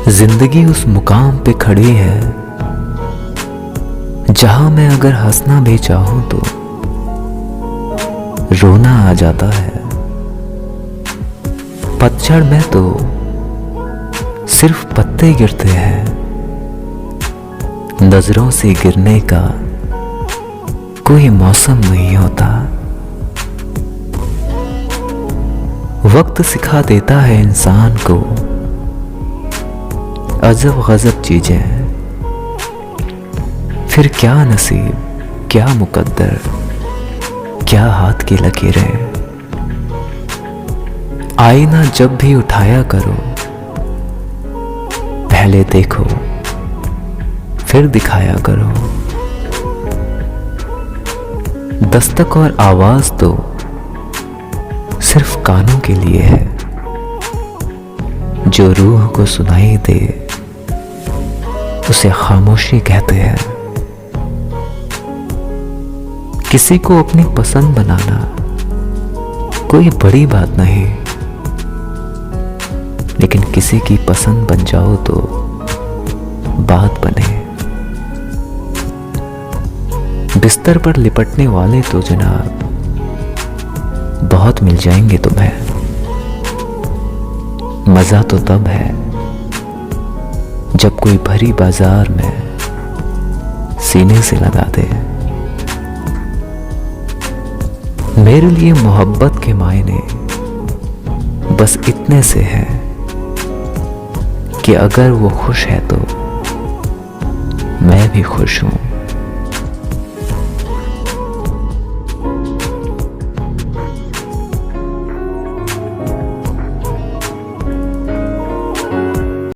जिंदगी उस मुकाम पे खड़ी है जहां मैं अगर हंसना भी चाहूं तो रोना आ जाता है। पतझड़ में तो सिर्फ पत्ते गिरते हैं, नजरों से गिरने का कोई मौसम नहीं होता। वक्त सिखा देता है इंसान को अजब गजब चीजें। फिर क्या नसीब, क्या मुकद्दर, क्या हाथ की लकीरें। आईना जब भी उठाया करो, पहले देखो फिर दिखाया करो। दस्तक और आवाज तो सिर्फ कानों के लिए है, जो रूह को सुनाई दे उसे खामोशी कहते हैं। किसी को अपनी पसंद बनाना कोई बड़ी बात नहीं, लेकिन किसी की पसंद बन जाओ तो बात बने। बिस्तर पर लिपटने वाले तो जनाब बहुत मिल जाएंगे तुम्हें। मजा तो तब है जब कोई भरी बाजार में सीने से लगा दे। मेरे लिए मोहब्बत के मायने बस इतने से है कि अगर वो खुश है तो मैं भी खुश हूं।